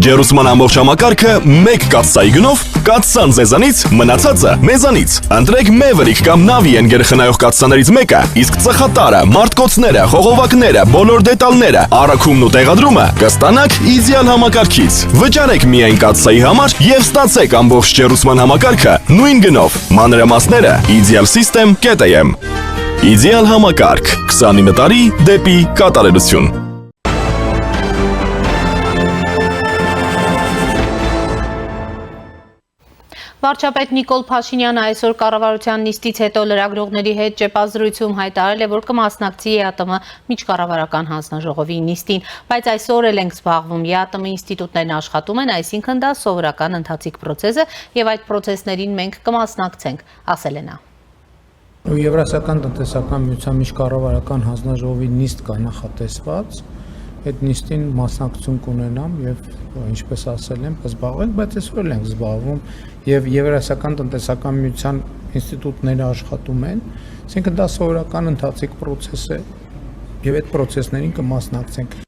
Ջերուսման ամբողջ համակարգը մեկ կաթսայի գնով, կաթսան ձեզանից, մնացածը մեզանից։ Ընտրեք Maverick կամ Navi ընկերխնայող կաթսաներից մեկը, իսկ ծխատարը, մարտկոցները, խողովակները, բոլոր դետալները, առաքումն ու տեղադրումը կստանաք իդեալ համակարգից։ Վճարեք միայն կաթսայի համար եւ ստացեք ամբողջ ջերուսման համակարգը նույն գնով։ Մանրամասները idealsystem.am Իդեալ համակարգ 29 տարի դեպի կատարելություն։ Վարչապետ Նիկոլ Փաշինյանը այսօր կառավարության նիստից հետո լրագրողների հետ ճեպազրույցում հայտարարել է, որ կմասնակցի ԵԱՏՄ միջկառավարական հանձնաժողովի նիստին, բայց այսօր էլ ենք զբաղվում, ԵԱՏՄ ինստիտուտներն աշխատում են, այսինքն դա սովորական ընթացիկ պրոցես է եւ այդ պրոցեսներին մենք կմասնակցենք, ասել է նա։ Եվրասիական տնտեսական միության միջկառավարական հանձնաժողովի նիստ կա նախատեսված, այդ նիստին մասնակցություն կունենամ եւ ինչպես ասել եմ, կզբաղվենք, բայց այսօր էլ ենք զբաղվում եւ Եվրասիական տնտեսական միության ինստիտուտները աշխատում են, այսինքն դա սովորական ընթացիկ պրոցես է եւ այդ պրոցեսներին կմասնակցենք։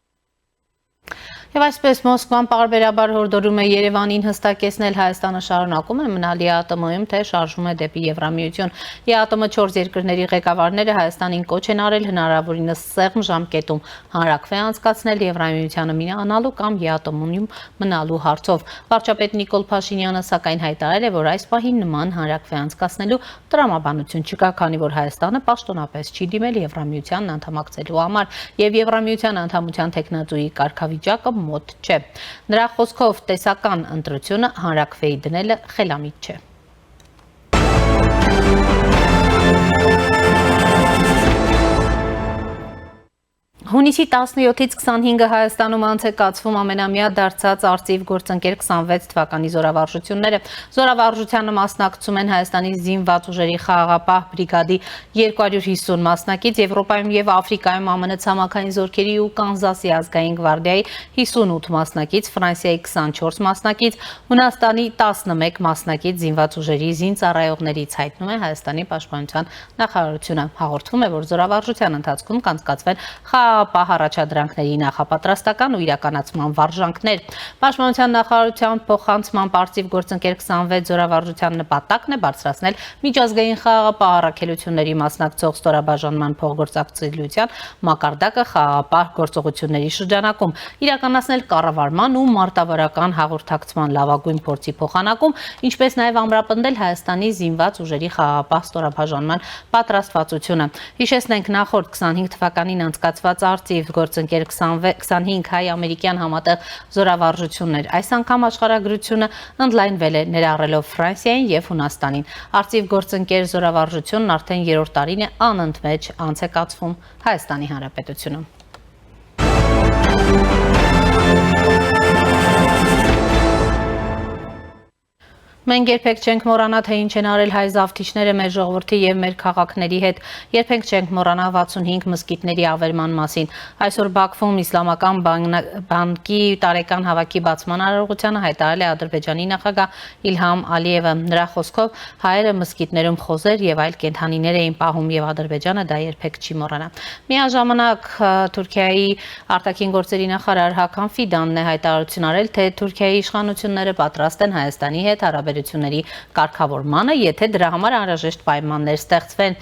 Եվ այսպես Մոսկվան պարբերաբար հորդորում է Երևանին հստակեցնել Հայաստանը շարունակում է մնալ ԵԱՏՄ-ում, թե շարժվում է դեպի Եվրամիություն։ ԵԱՏՄ 4 երկրների ղեկավարները Հայաստանին կոչ են արել հնարավորինս սեղմ ժամկետում հանրաքվե անցկացնել Եվրամիությանը միանալու կամ ԵԱՏՄ-ում մնալու հարցով։ Վարչապետ Նիկոլ Փաշինյանը սակայն հայտարարել է, որ այս պահին նման հանրաքվե անցկացնելու տրամաբանություն չկա, քանի որ Հայաստանը պաշտոնապես չի դիմել Եվրամիությանն անդամակցելու համար եւ Եվրամիության անդամության տեխնատուի կարգավիճակը մոտ չէ։ Նրա խոսքով տեսական ընտրությունը հանրաքվեի դնելը խելամիտ չէ։ Հունիսի 17-ից 25-ը Հայաստանում անց է կացվում ամենամյա դարձած արծիվ գործընկեր 26 թվականի զորավարժությունները։ Զորավարժությանը մասնակցում են Հայաստանի զինված ուժերի խաղաղապահ բրիգադի 250 մասնակից, Եվրոպայում եւ Աֆրիկայում ԱՄՆ ցամաքային զորքերի ու Կանզասի ազգային գվարդիայի 58 մասնակից, Ֆրանսիայի 24 մասնակից, Հունաստանի 11 մասնակից զինված ուժերի զինծառայողներից հայտնում է Հայաստանի պաշտպանության նախարարությունը։ Հաղորդվում է, որ զորավարժության ընթացքում կանցկացվեն պահ առաջադրանքների նախապատրաստական ու իրականացման վարժանքներ։ Պաշտպանության նախարարության փոխանցման արծիվ գործընկեր 26 զորավարժության նպատակն է բարձրացնել միջազգային խաղաղապահ առաքելությունների մասնակցող ստորաբաժանման փոխգործակցության մակարդակը խաղաղապահ գործողությունների շրջանակում, իրականացնել կառավարման ու մարտավարական հաղորդակցման լավագույն փորձի փոխանակում, ինչպես նաև ամրապնդել Հայաստանի զինված ուժերի խաղաղապահ ստորաբաժանման պատրաստվածությունը։ Հիշեցնենք, նախորդ 25 թվականին անցկացված արծիվ գործընկեր 25 հայ-ամերիկյան համատեղ զորավարժություններ։ Այս անգամ աշխարհագրությունը ընդլայնվել է, ներառելով Ֆրանսիային եւ Հունաստանին։ Արծիվ գործընկեր զորավարժությունն արդեն 3-րդ տարին է անընդմեջ անց է կացվում Հայաստանի Հանրապետությունում։ Մենք երբեք չենք մոռանա, թե ինչ են արել հայ զավթիչները մեր ժողովրդի եւ մեր քաղաքների հետ։ Երբեք չենք մոռանա 65 մզկիթների ավերման մասին։ Այսօր Բաքվում Իսլամական բանկի տարեկան հավաքի բացման արարողությանը հայտարարել է Ադրբեջանի նախագահ Իլհամ Ալիևը։ Նրա խոսքով հայերը մզկիթներում խոզեր եւ այլ կենդանիներ էին պահում եւ Ադրբեջանը դա երբեք չի մոռանա։ Միաժամանակ Թուրքիայի արտաքին գործերի նախարար Հական Ֆիդանն է հայտարարություն արել, թե Թուրքիայի իշխանությունները պատրաստ են Հայաստանի հետ հարաբերությունների կարգավորմանը, եթե դրա համար անհրաժեշտ պայմաններ ստեղծվեն։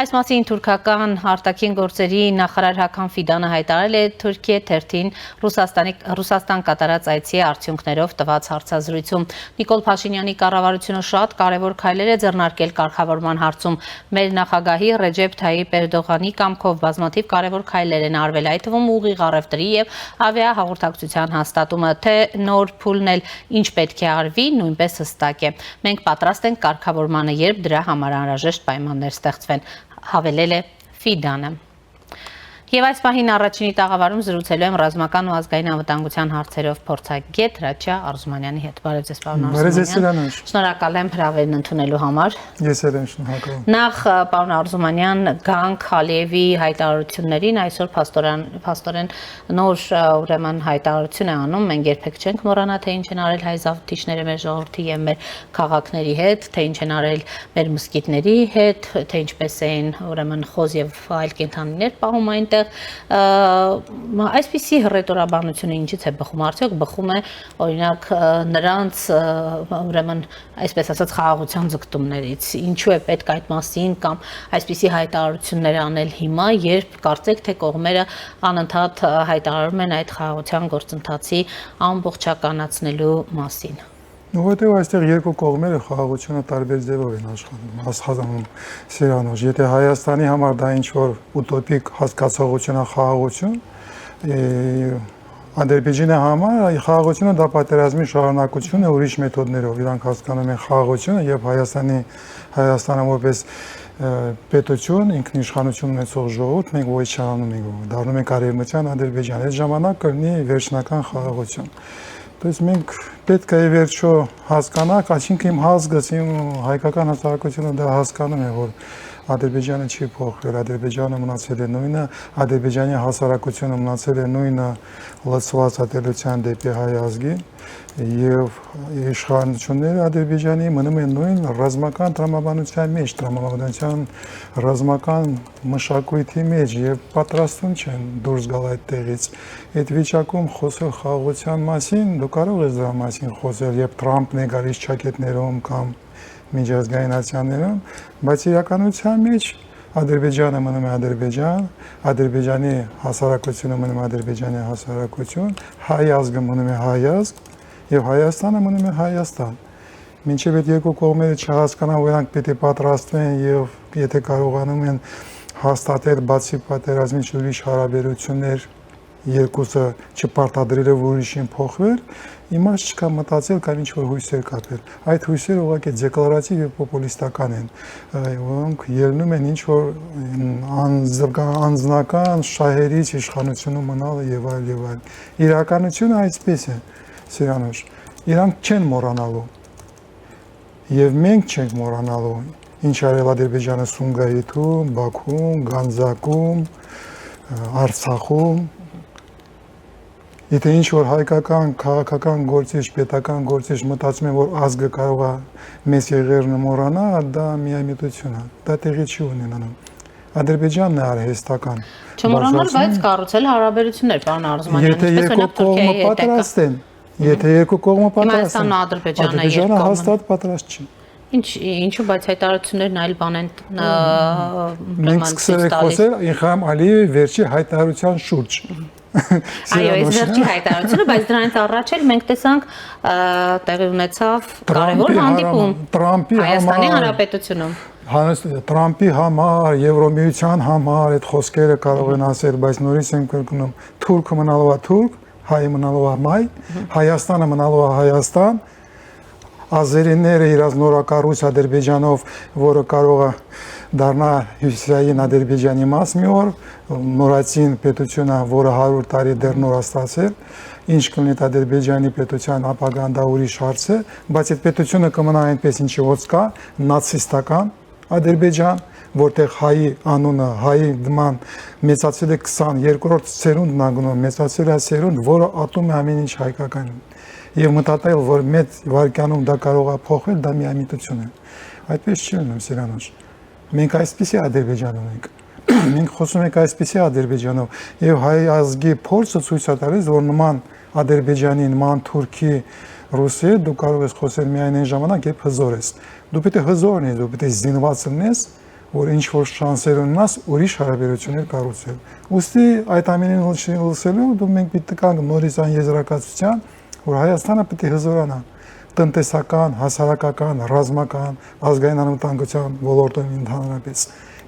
Այս մասին թուրքական արտաքին գործերի նախարար Հական Ֆիդանը հայտարարել է Թուրքիա թերթին Ռուսաստան կատարած այցի արդյունքներով տված հարցազրույցում։ Նիկոլ Փաշինյանի կառավարությունը շատ կարևոր քայլեր է ձեռնարկել կարգավորման հարցում։ Մեր նախագահի Ռեջեփ Թայիպ Էրդողանի կամքով բազմաթիվ կարևոր քայլեր են արվել, այդ թվում ուղիղ առևտրի եւ ավիահաղորդակցության հաստատումը, թե նոր փուլն էլ ինչ պետք է արվի, նույնպես հստակ է։ Մենք պատրաստ ենք կարգավորմանը, երբ դրա համար անհրաժեշտ պայմաններ ստեղծվեն, հավելել է Ֆիդանը։ Եվ այս պահին առաջինի տաղավարում զրուցելու եմ ռազմական ու ազգային անվտանգության հարցերով փորձագետ Հրաչյա Արզումանյանի հետ։ Բարև ձեզ, պարոն Արզումանյան։ Շնորհակալ եմ հրավերն ընդունելու համար։ Ես էլ եմ շնորհակալ։ Նախ, պարոն Արզումանյան, գանք Ալիևի հայտարարություններին, այսօր փաստորեն նոր ուրեմն հայտարարություն է անում։ Մենք երբեք չենք մոռանա, թե ինչ են արել հայ զավթիչները մեր ժողովրդի եւ մեր քաղաքների հետ, թե ինչ են արել մեր մզկիթների հետ, թե ինչպես էին ուրեմն խոզ եւ այլ կենդանիներ պահում այնտեղ։ այդտեղ այսպիսի հռետորաբանությունը ինչից է բխում, արդյոք բխում է օրինակ նրանց ուրեմն այսպես ասած խաղաղության ձգտումներից, ինչու է պետք այդ մասին կամ այսպիսի հայտարարություններ անել հիմա, երբ կարծեք թե կողմերը անընդհատ հայտարարում են այդ խաղաղության գործընթացի ամբողջականացնելու մասին։ Որտեղ այստեղ երկու կողմերը խաղաղությունը տարբեր ձևով են աշխատում Սիրանոջ։ Եթե Հայաստանի համար դա ինչ-որ ուտոպիկ հասկացողություն է խաղաղություն, Ադրբեջանի համար խաղաղությունը դա պատերազմի շարունակություն է ուրիշ մեթոդներով։ Իրանք հասկանում են խաղաղությունը եւ Հայաստանը որպես պետություն, ինքնիշխանություն ունեցող ժողովուրդ մենք ոչ չանում ենք, դառնում ենք արևմտյան Ադրբեջան։ Այդ ժամանակ կլինի վերջնական խաղաղություն։ Դες մենք պետք է վերջո հասկանանք, այսինքն իմ հասկաս, իմ հայկական հասարակությունը դա հասկանում է, որ Ադրբեջանը չի փոխվել, Ադրբեջանը մնացել է նույնը, Ադրբեջանի հասարակությունը մնացել է նույնը լծված ատելության դեպի հայ ազգի եւ իշխանությունները Ադրբեջանի մնում են նույն ռազմական տրամաբանության մեջ, տրամաբանության ռազմական մշակույթի մեջ եւ պատրաստվում չեն դուրս գալ այդտեղից։ Այդ վիճակում խոսել խաղաղության մասին, դու կարող ես դրա մասին խոսել, եւ Թրամփն է գալիս ճակետներում կամ միջազգային ացիաներում, բայց իրականության մեջ Ադրբեջանը մնում է Ադրբեջան, Ադրբեջանի հասարակությունը մնում է Ադրբեջանի հասարակություն, հայ ազգը մնում է հայ ազգ եւ Հայաստանը մնում է Հայաստան։ Մինչեւ այդ երկու կողմերը չհասկանան, որ նրանք պետք է պատրաստվեն եւ եթե կարողանում են հաստատել բացի պատերազմից ուրիշ հարաբերություններ երկուսը չպարտադրելով ուրիշին փոխվել, իմաստ չկա մտածել կամ ինչ-որ հույսեր կապել։ Այդ հույսերը ուղղակի դեկլարատիվ եւ պոպուլիստական են, որոնք ելնում են ինչ-որ անձնական շահերից իշխանությունում մնալը եւ այլ եւ այլ։ Իրականությունը այսպես է, Սիրանոջ, իրանք չեն մոռանալու եւ մենք չենք մոռանալու, ինչ արել Ադրբեջանը Սումգայիթում, Բաքվում, Գանձակում, Արցախում։ Եթե ինչ-որ հայկական, քաղաքական գործիչ, պետական գործիչ մտածում են, որ ազգը կարող է մեծ եղերնը մոռանալ, դա միամիտություն է, դա տեղի չի ունենանում։ Ադրբեջանն է արհեստական։ Չմոռանալ, բայց կառուցել հարաբերություններ, պարոն Արզումանյան, Եթե երկու կողմը պատրաստեն, եթե երկու կողմը պատրաստեն, Ադրբեջանը հաստատ պատրաստ չի։ Ինչու, բայց հայտարարություններն այլ բան են մենք սկսել ենք խոսել Իլհամ Ալիևի վերջի հայտարարության շուրջ։ Այո, այս վերջի հայտարարությունը, բայց դրանից առաջ էլ մենք տեսանք տեղի ունեցավ կարևոր հանդիպում Հայաստանի Հանրապետությունում։ Թրամփի համար, Եվրոմիության համար այդ խոսքերը կարող են ասել, բայց նորից եմ կրկնում, թուրքը մնալու է թուրք, հայը մնալու է հայ, Հայաստանը մնալու է Հայաստան, ազերիները իրաց նորակառույց Ադրբեջանով, որը կարող է դառնա հյուսիսային Ադրբեջանի մաս մի օր, նորացին պետությունը, որը 100 տարի դեռ նոր ստացել, ինչ կլինի Ադրբեջանի պետության ապագան դա ուրիշ հարց է, բայց այդ պետությունը կմնա այնպես ինչի ոնց կա, նացիստական Ադրբեջան, որտեղ հայի անունը, հայի դման մեծացել է 22-րդ սերունդն անգնում, մեծացել է սերունդ, որը ատում է ամեն ինչ հայկական։ Եվ մտածել, որ մեծ վարկյանում դա կարող է փոխվել, դա միամիտություն է։ Այդպես չի լինում, Սիրանոջ։ Մենք այսպիսի Ադրբեջան ունենք։ Մենք խոսում ենք այսպիսի Ադրբեջանով, եւ հայ ազգի փորձը ցույց է տալիս, որ նման Ադրբեջանի, նման Թուրքի, Ռուսիա դու կարող ես խոսել միայն այն ժամանակ, երբ հզոր ես։ Դու պետք է հզոր լինես, դու պետք է զինված լինես, որ ինչ որ շանսեր ունենաս ուրիշ հարաբերություններ կառուցել։ Ուստի այդ ամենին լսելով դու մենք պետք է կանգ նորից այն եզրակացության, որ Հայաստանը պետք է հզորանա տնտեսական, հասարակական, ռազմական, ազգային անվտանգության ոլորտում ընդհանրապես։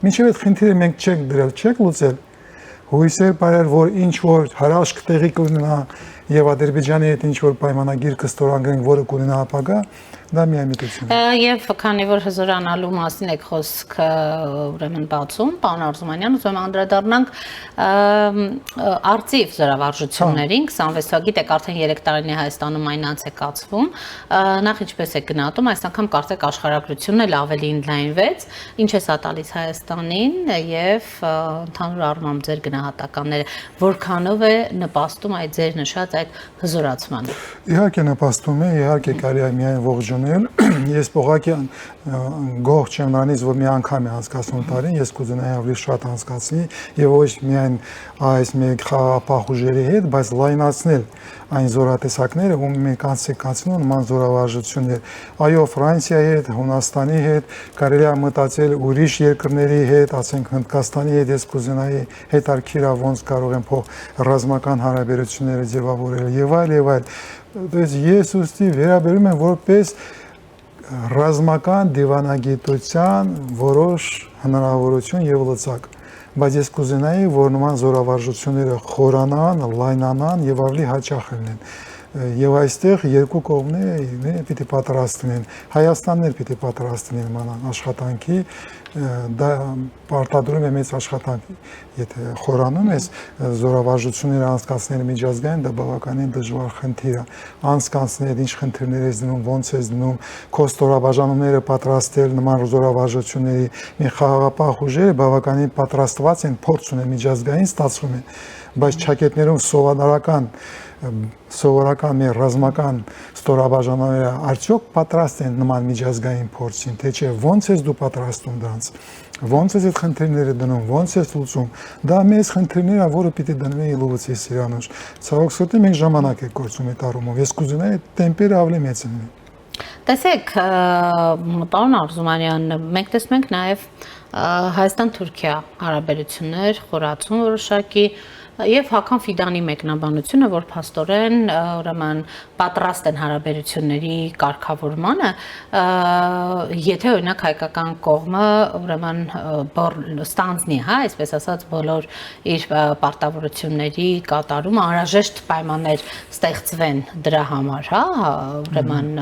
Մինչև այդ խնդիրը մենք չենք դրել, չենք լուծել, հույսեր բարեր, որ ինչ որ հրաշք տեղի կունենա եւ Ադրբեջանի հետ ինչ որ պայմանագիր կստորագրենք, որը կունենա ապագա, դա միամիտություն է։ Եվ քանի որ հզորանալու մասին եք խոսքը ուրեմն բացում, պարոն Արզումանյան, ուզում եմ անդրադառնանք արծիվ զորավարժություններին, 26 թվականի դեք արդեն 3 տարին է Հայաստանում այն անց է կացվում, նախ ինչպես է գնահատում, այս անգամ կարծեք աշխարհագրությունն էլ ավելի ընդլայնվեց, ինչ է սա տալիս Հայաստանին եւ ընդհանուր առմամբ ձեր գնահատականները, որքանով է նպաստում այդ ձեր նշած այդ հզորացմանը։ Իհարկե նպաստում է, իհարկե կարելի է միայն ողջունել։ Ես փողակի գող չեմ նրանից, որ մի անգամ է անցկացնում տարին, ես կուզենայի ավելի շատ անցկացնի եւ ոչ միայն այս մեկ խաղապահ ուժերի հետ, բայց լայնացնել այն զորատեսակները, ում մենք անցկացնում նման զորավարժություններ։ Այո, Ֆրանսիայի հետ, Հունաստանի հետ, կարելի է մտածել ուրիշ երկրների հետ, ասենք Հնդկաստանի հետ, ես կուզենայի հետարքիրա ոնց կարող են ռազմական հարաբերությունները ձևավորել եւ այլ։ Ես ուստի վերաբերում եմ որպես ռազմական դիվանագիտության որոշ հնարավորություն եւ լծակ, բայց ես կուզենայի, որ նման զորավարժությունները խորանան, լայնանան եւ ավելի հաճախ լինեն։ Եվ այստեղ երկու կողմներ պիտի պատրաստ լինեն, Հայաստանն էլ պիտի պատրաստ լինի նման աշխատանքի, դա պարտադրում է մեծ աշխատանք, եթե խորանում ես զորավարժությունները անցկացնել միջազգային, դա բավականին դժվար խնդիր է, անցկացնել ինչ խնդիրներ ես դնում, ոնց ես դնում, քո ստորաբաժանումները պատրաստել նման զորավարժությունների, մի խաղաղապահ ուժերը բավականին պատրաստված են, փորձ ունեն միջազգային ստացվում են, բայց ճակետներում սովորական մի ռազմական ստորաբաժանումները արդյոք պատրաստ են նման միջազգային փորձին, թե չէ, ոնց ես դու պատրաստում դրանց, ոնց ես այդ խնդիրները դնում, ոնց ես լուծում, դա մեծ խնդիրներ է, որը պիտի դնվի լուծի Սիրանուշ։ Ցավոք սրտի մենք ժամանակ է կորցնում այդ առումով, ես կուզենայի տեմպերը ավելի մեծ լինեն։ Տեսեք, պարոն Արզումանյան, մենք տեսնում ենք նաև Հայաստան-Թուրքիա հարաբերություններ, խորացում որոշակի եւ Հական Ֆիդանի մեկնաբանությունը, որ փաստորեն ուրեմն պատրաստ են հարաբերությունների կարգավորմանը, եթե օրինակ հայկական կողմը ուրեմն ստանձնի, հա, այսպես ասած, բոլոր իր պարտավորությունների կատարումը, անհրաժեշտ պայմաններ ստեղծվեն դրա համար, հա, ուրեմն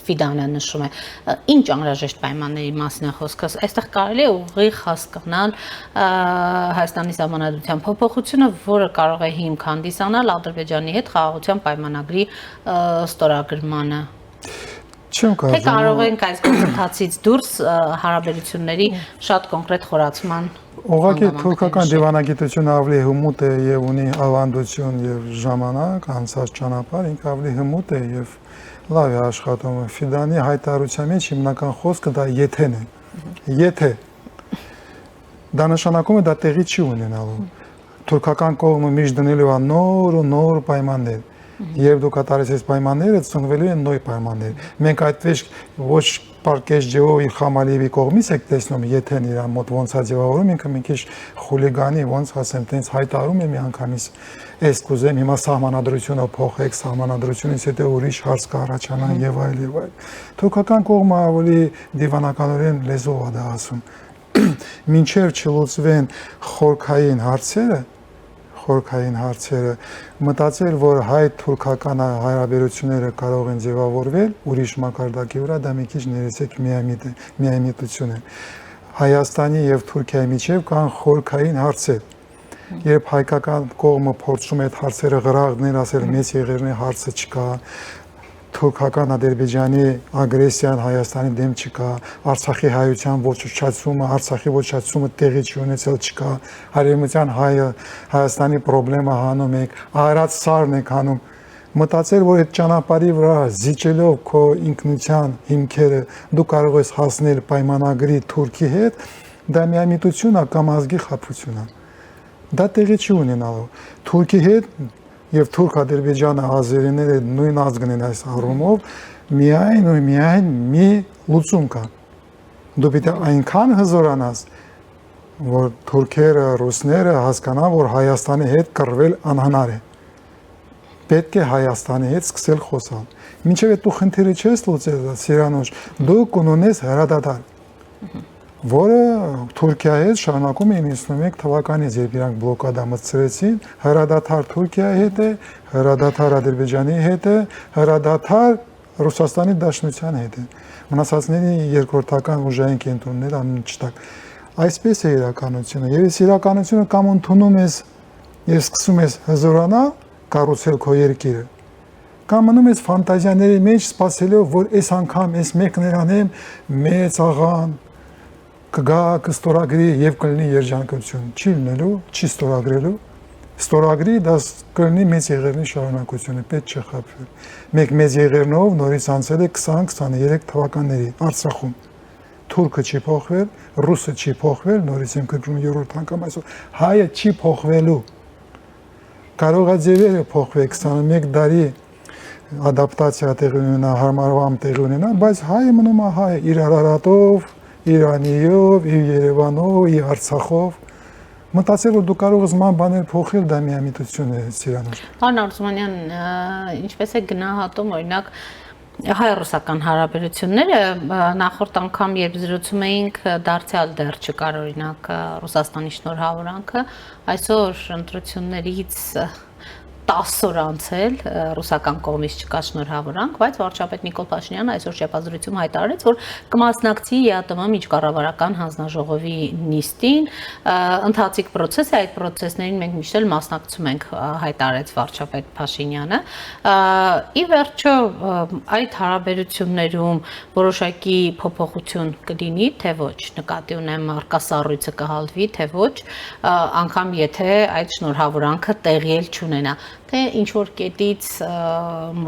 Ֆիդանը նշում է, ինչ անհրաժեշտ պայմանների մասին է խոսքը, այստեղ կարելի է ուղիղ հասկանալ Հայաստանի Սահմանադրության փոփոխությունը, որը կարող է հիմք հանդիսանալ Ադրբեջանի հետ խաղաղության պայմանագրի ստորագրմանը։ Թե կարող ենք այս գործընթացից դուրս հարաբերությունների շատ կոնկրետ խորացման։ Ուղղակի թուրքական դիվանագիտությունը ավելի հմուտ է եւ ունի ավանդություն եւ ժամանակ, անցած ճանապարհ, ինքը ավելի հմուտ է եւ լավ է աշխատում։ Ֆիդանի հայտարարության մեջ հիմնական խոսքը դա եթեն է։ Եթե դա նշանակում է դա տեղի չի ունենալու։ Թուրքական կողմը միշտ դնելու է նոր ու նոր պայմաններ։ Երբ դու կատարես այս պայմանները, ծնվելու են նոր պայմաններ։ Մենք այդպես ոչ պարկեշ ջեով Իլխամ կողմից եք տեսնում, եթե իր մոտ ոնց է ձևավորում, ինքը մի քիչ խուլիգանի, ոնց ասեմ, տենց հայտարարում է միանգամից այս կուզեմ հիմա սահմանադրությունը փոխեք, սահմանադրությունից հետո ուրիշ հարց կառաջանա եւ այլ եւ այլ։ Թուրքական կողմը ավելի դիվանականորեն լեզվով է դա ասում։ Մինչև չլուծվեն խորքային հարցերը, մտածել, որ հայ-թուրքական հարաբերությունները կարող են ձևավորվել ուրիշ մակարդակի վրա, դա մի քիչ ներեցեք միայնատություն է։ Հայաստանի եւ Թուրքիայի միջև կան խորքային հարցեր։ Երբ հայկական կողմը փորձում է այդ հարցերը գրաղներ, ասել մեծ եղերնի հարցը չկա, թուրքական Ադրբեջանի ագրեսիան Հայաստանի դեմ չկա, Արցախի հայության ոչնչացումը, Արցախի ոչնչացումը տեղի չունեցել չկա, Արևմտյան Հայաստանի խնդրեմը հանում եք, Արարատ սարն եք հանում, մտածել, որ այդ ճանապարհի վրա զիջելով քո ինքնության հիմքերը դու կարող ես հասնել պայմանագրի Թուրքի հետ, դա միամիտություն է կամ ազգի խաբություն է։ Դա տեղի չի ունենալու։ Թուրքի հետ եւ Թուրք-Ադրբեջանը ազերիները նույն ազգն են այս առումով, միայն մի լուծում կա։ Դու պիտի այնքան հզորանաս, որ թուրքերը, ռուսները հասկանան, որ Հայաստանի հետ կռվել անհնար է։ Պետք է Հայաստանի հետ սկսել խոսալ։ Մինչև այդ դու խնդիրը չես լուծել, Սիրանուշ, դու կունենես հրադադար, որը Թուրքիայի հետ շարունակում է 91 թվականից, երբ իրանք բլոկադա մտցրեցին, հրադադար Թուրքիայի հետ է, հրադադար Ադրբեջանի հետ է, հրադադար Ռուսաստանի Դաշնության հետ է։ Մնացածների երկրորդական ուժային կենտրոններ ամեն չտակ։ Այսպես է իրականությունը, եւ այս իրականությունը կամ ընդունում ես եւ սկսում ես հզորանալ, կառուցել քո երկիրը, կամ մնում ես ֆանտազիաների մեջ սպասելով, որ այս անգամ այս մեկն անեմ, մեծ աղան կգա կստորագրի եւ կլինի երջանկություն, չի լինելու, չի ստորագրելու, Ստորագրի դա կլինի մեծ եղերնի շարունակությունը, պետք չէ խաբվել։ Մեկ մեծ եղերնով նորից անցել է 20-23 թվականների Արցախում։ Թուրքը չի փոխվել, ռուսը չի փոխվել, նորից եմ կրկնում երրորդ անգամ այսօր, հայը չի փոխվելու։ Կարող է ձևերը փոխվել 21 տարի ադապտացիա տեղի ունենա, հարմարվամ տեղի ունենա, բայց հայը մնում է հայ, իր Արարատով, իր Անիով, իր Երևանով, իր Արցախով։ Մտածել որ դու կարող ես ման բաներ փոխել, դա միամիտություն է Սիրանուշ։ Պարոն Արզումանյան, ինչպես է գնահատում օրինակ հայ-ռուսական հարաբերությունները, նախորդ անգամ երբ զրուցում էինք, դարձյալ դեռ չկար օրինակ Ռուսաստանի շնորհավորանքը, այսօր ընտրություններից 10 օր անցել ռուսական կողմից չկա շնորհավորանք, բայց վարչապետ Նիկոլ Փաշինյանը այսօր շաբաթ-զրույցում հայտարարեց, որ կմասնակցի ԵԱՏՄ միջկառավարական հանձնաժողովի նիստին, ընթացիկ process է, այդ process-ներին մենք միշտ էլ մասնակցում ենք, հայտարարեց վարչապետ Փաշինյանը։ Ի վերջո այդ հարաբերություններում որոշակի փոփոխություն կլինի, թե ոչ, նկատի ունեմ արկասառույցը կհալվի, թե ոչ, անգամ եթե այդ շնորհավորանքը տեղի էլ չունենա, թե ինչ որ կետից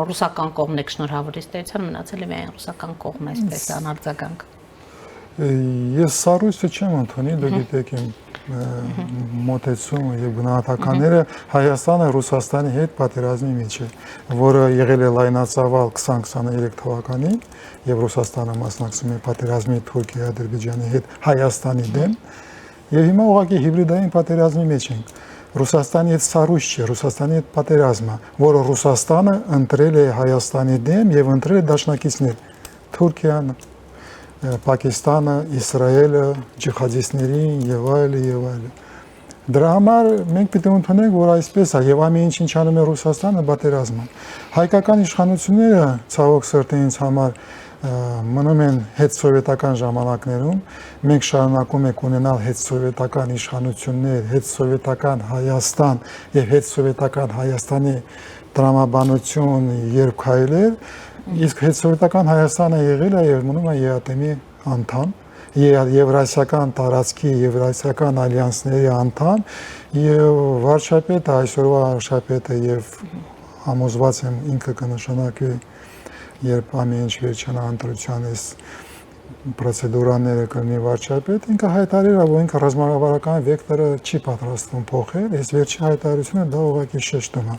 ռուսական կողմն է շնորհավորից դերության մնացել է միայն ռուսական կողմը, այսպես անարձագանք։ Ես սառույցը չեմ ընդունի, դուք գիտեք իմ մոտեցումը եւ գնահատականները Հայաստանը Ռուսաստանի հետ պատերազմի մեջ է, որը եղել է լայնածավալ 2023 թվականին եւ Ռուսաստանը մասնակցում է պատերազմի Թուրքիա, Ադրբեջանի հետ Հայաստանի դեմ եւ հիմա ուղղակի հիբրիդային պատերազմի մեջ ենք։ Ռուսաստանի հետ սառույց չէ, Ռուսաստանի հետ պատերազմը, որը Ռուսաստանը ընտրել է Հայաստանի դեմ եւ ընտրել է դաշնակիցներ Թուրքիան, Պակիստանը, Իսրայելը, ջիհադիստներին եւ այլն։ Դրա համար մենք պետք է ընդունենք, որ այսպես է եւ ամեն ինչ անում է Ռուսաստանը պատերազմը։ Հայկական իշխանությունները ցավոք սրտի ինձ համար մնում են հետսովետական ժամանակներում, մենք շարունակում ենք ունենալ հետսովետական իշխանություններ, հետսովետական Հայաստան եւ հետսովետական Հայաստանի տրամաբանություն երբ քայլեր, իսկ հետսովետական Հայաստանը եղել է եւ մնում է ԵԱՏՄ-ի անդամ, Եվրասիական տարածքի, Եվրասիական ալյանսների անդամ եւ վարչապետը, այսօրվա վարչապետը եւ համոզված եմ ինքը կնշանակվի երբ ամեն ինչ վերջանա ընտրության այս պրոցեդուրաները կլինի վարչապետ, ինքը հայտարարել է, որ ինքը ռազմավարական վեկտորը չի պատրաստվում փոխել, այս վերջին հայտարարությունը դա ուղղակի շեշտում է։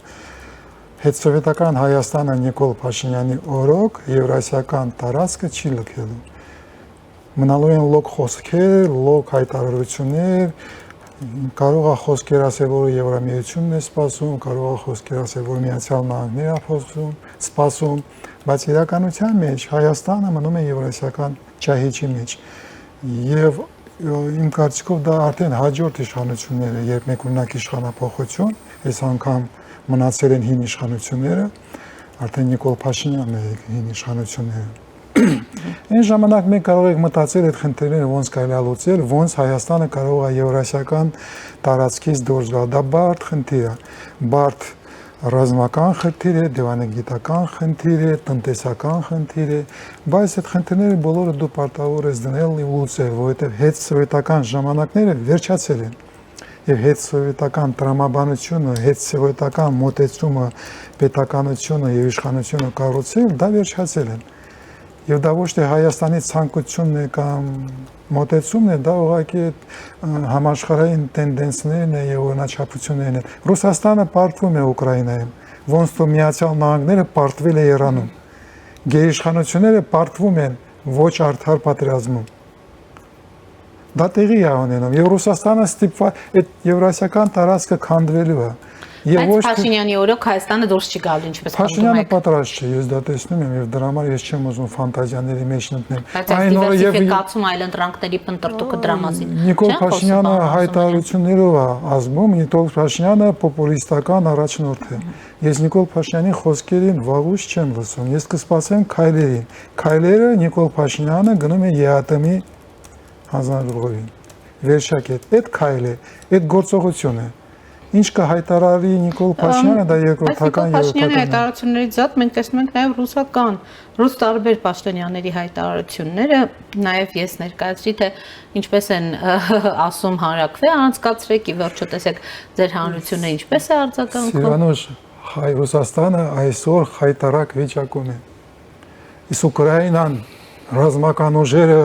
Հետսովետական Հայաստանը Նիկոլ Փաշինյանի օրոք եվրասիական տարածքը չի լքելու։ Մնալու են լոկ խոսքեր, լոկ հայտարարություններ, կարող է խոսքեր ասել, որ Եվրամիությունն է սպասում, կարող է խոսքեր ասել, որ Միացյալ Նահանգները սպասում, բայց իրականության մեջ Հայաստանը մնում է եվրասիական ճահիճի մեջ եւ իմ կարծիքով դա արդեն հաջորդ իշխանությունները, երբ մեկ ունակ իշխանապողություն, այս անգամ մնացել են հին իշխանությունները, արդեն Նիկոլ Փաշինյանն է հին իշխանությունները։ Այն ժամանակ մենք կարող ենք մտածել այդ խնդիրները ոնց կարելի է լուծել, ոնց Հայաստանը կարող է եվրասիական տարածքից դուրս գալ։ Դա բարդ խնդիր է, բարդ ռազմական խնդիր է, դիվանագիտական խնդիր է, տնտեսական խնդիր է, բայց այդ խնդիրները բոլորը դու պարտավոր ես դնել ու լուծել, որովհետև հետսովետական ժամանակները վերջացել են։ Եվ հետսովետական տրամաբանությունը, հետսովետական մոտեցումը, պետականությունը եւ իշխանությունը կառուցել, դա վերջացել են։ Եվ դա ոչ թե Հայաստանի ցանկությունն է կամ մոտեցումն է, դա ուղղակի համաշխարհային տենդենսներն է եւ օրինաչափություններն են։ Ռուսաստանը պարտվում է Ուկրաինայում, ոնց որ Միացյալ Նահանգները պարտվել է Իրանում։ Գերիշխանությունները պարտվում են ոչ արդար պատերազմում։ Դա տեղի է ունենում եւ Ռուսաստանը ստիպված այդ եվրասիական տարածքը քանդվելու է։ Բայց Փաշինյանի օրոք Հայաստանը դուրս չի գալու, ինչպես Փաշինյանը պատրաստ չէ, ես դա տեսնում եմ եւ դրա համար ես չեմ ուզում ֆանտազիաների մեջ մտնել։ Այն օրը եւ դիվերսիֆիկացում այլընտրանքների փնտրտուքը դրա մասին։ Նիկոլ Փաշինյանը հայտարարություններով է ազգում, Նիկոլ Փաշինյանը պոպուլիստական առաջնորդ է։ Ես Նիկոլ Փաշինյանի խոսքերին վաղուց չեմ լսում, ես կսպասեմ քայլերին։ Քայլերը Նիկոլ Փաշինյանը գնում է ԵԱՏՄ-ի հանձնաժողովին։ Վերջակետ, այդ քայլը, այդ գործողությունը Ինչ կհայտարարի Նիկոլ Փաշինյանը, դա երկրորդական Փաշինյանի հայտարարություններից զատ մենք տեսնում ենք նաև ռուս տարբեր պաշտոնյաների հայտարարությունները, նաև ես ներկայացրի, թե ինչպես են ասում հանրակրվե անցկացրեք, ի վերջո տեսեք ձեր հանրությունը ինչպես է արձագանքում։ Սիրանուշ, Ռուսաստանը այսօր խայտարակ վիճակում է։ Իսկ Ուկրաինան ռազմական ուժերը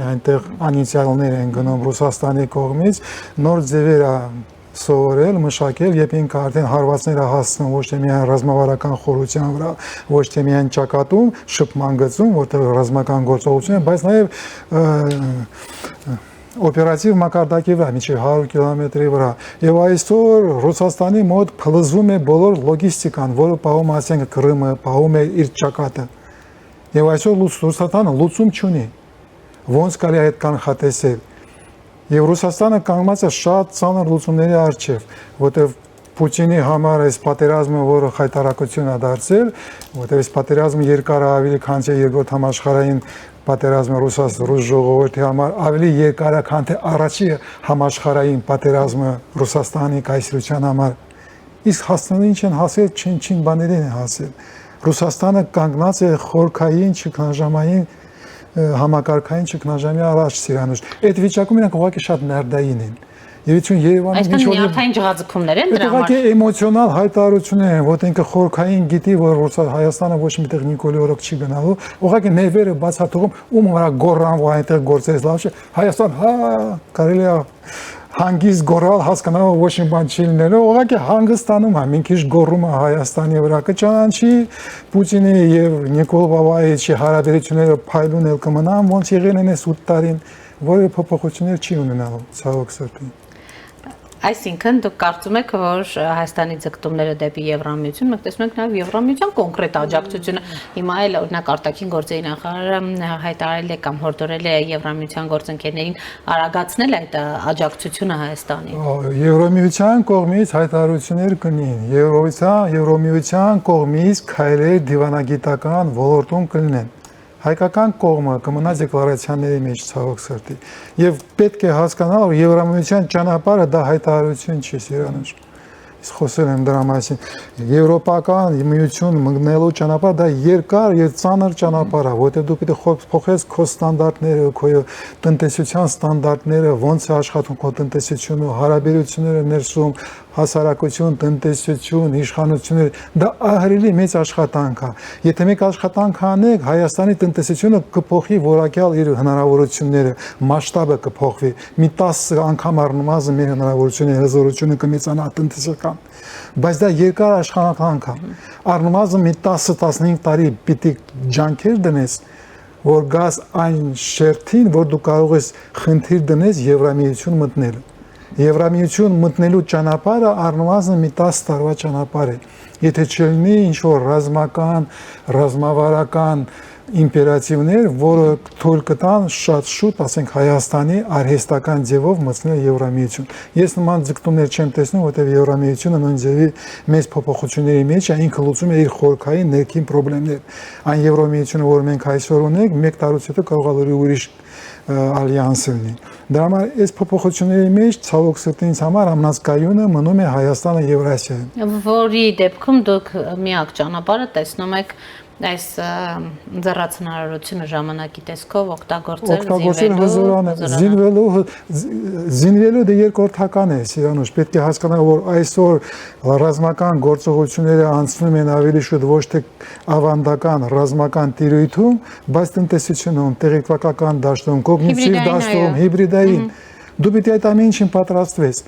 այնտեղ անիցիալներ են գնում Ռուսաստանի կողմից, նոր ձևեր սովորել, մշակել, երբ ինքը արդեն հարվածները հասցնում ոչ թե միայն ռազմավարական խորության վրա, ոչ թե միայն ճակատում, շփման գծում, որտեղ ռազմական գործողություն է, բայց նաև օպերատիվ մակարդակի վրա, մինչև 100 կիլոմետրի վրա։ Եվ այսօր Ռուսաստանի մոտ փլզվում է բոլոր լոգիստիկան, որը պահում ասենք Կրիմը, պահում է իր ճակատը։ Եվ այսօր Ռուսաստանը լուծում չունի։ Ոնց կարելի է այդ կանխատեսել։ Եվ Ռուսաստանը կանգնած է շատ ծանր լուծումների առջև, որտեղ Պուտինի համար այս պատերազմը, որը խայտարակություն է դարձել, որտեղ այս պատերազմը երկար է ավելի, քան թե երկրորդ համաշխարհային պատերազմը ռուս ժողովրդի համար, ավելի երկար է, քան թե առաջի համաշխարհային պատերազմը Ռուսաստանի կայսրության համար։ Իսկ հասցնելը ինչ են հասել, չին բաներին են հասել։ Ռուսաստանը կանգնած է խորքային, ճգնաժամային համակարգային ճգնաժամի առաջ Սիրանուշ։ Այդ վիճակում իրենք ուղղակի շատ ներդային են։ Եվ իցուն Երևանում Այսինքն նյարդային ջղաձգումներ են դրա համար։ Ուղղակի էմոցիոնալ հայտարարություններ են, որ ինքը խորքային գիտի, որ Հայաստանը ոչ մի տեղ Նիկոլի օրոք չի գնալու, ուղղակի ներվերը բացատրում ում վրա գոռան, որ այնտեղ գործես լավ չէ։ Հայաստան, կարելի է հանգիստ գոռալ, հասկանալ ոչ մի բան չի լինելու, ուղղակի հանգստանում է, մի քիչ գոռում է Հայաստանի վրա, կճանաչի Պուտինի եւ Նիկոլ Բաբայեչի հարաբերությունները փայլուն էլ կմնան, ոնց եղել են այս 8 տարին, որը փոփոխություններ չի ունենալու, ցավոք սրտի։ Այսինքն դուք կարծում եք, որ Հայաստանի ձգտումները դեպի Եվրամիություն, մենք տեսնում ենք նաև Եվրամիության կոնկրետ աջակցությունը։ Հիմա էլ օրինակ արտաքին գործերի նախարարը հայտարարել է կամ հորդորել է Եվրամիության գործընկերներին արագացնել այդ աջակցությունը Հայաստանին։ Եվրամիության կողմից հայտարարություններ կլինեն, Եվրամիության կողմից քայլեր դիվանագիտական ոլորտում կլինեն։ Հայկական կողմը կմնա դեկլարացիաների մեջ ցավոք սրտի։ Եվ պետք է հասկանալ, որ Եվրամիության ճանապարհը դա հայտարարություն չի, Սիրանուշ։ Իսկ խոսել եմ դրա մասին։ Եվրոպական միություն մտնելու ճանապարհը դա երկար եւ ծանր ճանապարհ է, որտեղ դու պետք է փոխես քո ստանդարտները, քո տնտեսության ստանդարտները, ոնց է աշխատում քո տնտեսությունը, հարաբերությունները ներսում, հասարակություն, տնտեսություն, իշխանություններ, դա ահռելի մեծ աշխատանք է։ Եթե մեկ աշխատանք անեք, Հայաստանի տնտեսությունը կփոխի որակյալ իր հնարավորությունները, մասշտաբը կփոխվի։ Մի 10 անգամ առնվազն մեր հնարավորությունները, հզորությունը կմեծանա տնտեսական։ Բայց դա երկար աշխատանք է։ Առնվազն մի 10-15 տարի պիտի ջանքեր դնես, որ գաս այն շերտին, որ դու կարող ես խնդիր դնես Եվրամիություն մտնելը։ Եվրամիություն մտնելու ճանապարհը առնվազն մի 10 տարվա ճանապարհ է։ Եթե չլինի ինչ-որ ռազմավարական իմպերատիվներ, որը թույլ կտան շատ շուտ, ասենք Հայաստանի արհեստական ձևով մտցնել Եվրամիություն։ Ես նման ձգտումներ չեմ տեսնում, որտեղ Եվրամիությունը նույն ձևի մեծ փոփոխությունների մեջ է, ինքը լուծում է իր խորքային ներքին խնդիրներ։ Այն Եվրամիությունը, որ մենք այսօր ունենք, մեկ տարուց հետո կարող է լրիվ ուրիշ ալյանսը լինի։ Դրա համար այս փոփոխությունների մեջ ցավոք սրտի ինձ համար ամենազգայունը մնում է Հայաստանը Եվրասիայում։ Որի դեպքում դուք միակ ճանապարհը տեսնում եք այս ձեռած հնարավորությունը ժամանակի տեսքով օգտագործել զինվելու դե երկրորդական է, Սիրանուշ, պետք է հասկանալ, որ այսօր ռազմական գործողությունները անցնում են ավելի շուտ ոչ թե ավանդական ռազմական տիրույթում, բայց տնտեսությունում, տեղեկատվական դաշտում, կոգնիտիվ դաշտում, հիբրիդային։ Դու պետք է այդ ամեն ինչին պատրաստվես։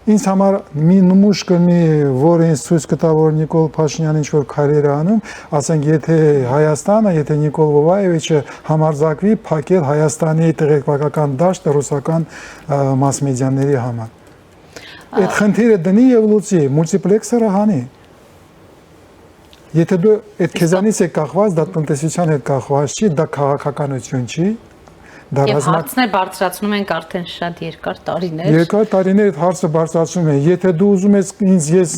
Ինձ համար մի նմուշ կլինի, որ ինձ ցույց կտա, որ Նիկոլ Փաշինյանը ինչ-որ քայլեր է անում, ասենք եթե Հայաստանը, եթե Նիկոլ Բաբայեչը համարձակվի փակել Հայաստանի տեղեկատվական դաշտը ռուսական մաս-մեդիաների համար։ Այդ խնդիրը դնի եւ լուծի, մուլտիպլեքսերը հանի։ Եթե դու այդ քեզանից է կախված, դա տնտեսության հետ կախված չի, դա քաղաքականություն չի։ Եվ հարցներ բարձրացնում ենք արդեն շատ երկար տարիներ։ Երկար տարիներ այդ հարցը բարձրացնում են։ Եթե դու ուզում ես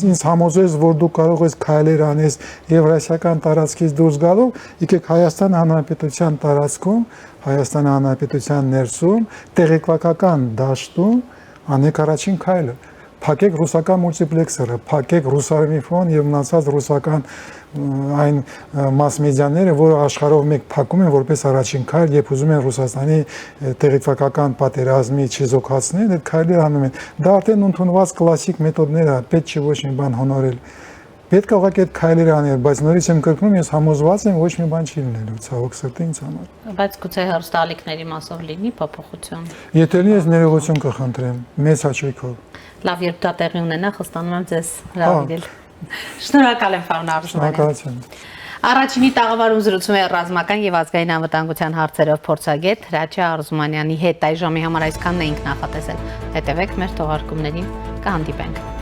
ինձ համոզես, որ դու կարող ես քայլեր անես եվրասիական տարածքից դուրս գալով, եկեք Հայաստան Հանրապետության տարածքում, Հայաստան Հանրապետության ներսում, տեղեկատվական դաշտում անեք առաջին քայլը։ փակեք ռուսական մուլտիպլեքսերը, փակեք ռուսարենի ֆոն եւ մնացած ռուսական այն մաս-մեդիաները, որը աշխարհով մեկ փակում են որպես առաջին քայլ, երբ ուզում են Ռուսաստանի տեղեկատվական պատերազմի չեզոքացնել, այդ քայլերը անում են։ Դա արդեն ընդունված կլասիկ մեթոդներ է, պետք չի ոչ մի բան հոնորել։ Պետք է ուղղակի այդ քայլերը անել, բայց նորից եմ կրկնում, ես համոզված եմ, ոչ մի բան չի լինելու, ցավոք սրտի ինձ համար։ Բայց գուցե հեռուստաալիքների մասով լինի փոփոխություն։ Եթե լինի, ես ներողություն կխնդրեմ, մեծ հաճույքով։ Լավ, երբ դա տեղի ունենա, խստանում եմ ձեզ հրավիրել։ Շնորհակալ եմ, պարոն Արզումանյան։ Շնորհակալություն։ Առաջինի տաղավարում զրուցում է ռազմական եւ ազգային անվտանգության հարցերով փորձագետ Հրաչյա Արզումանյանի հետ։ Այս ժամի համար այսքանն էինք նախատեսել։ Հետևեք մեր թողարկումներին, կհանդիպենք։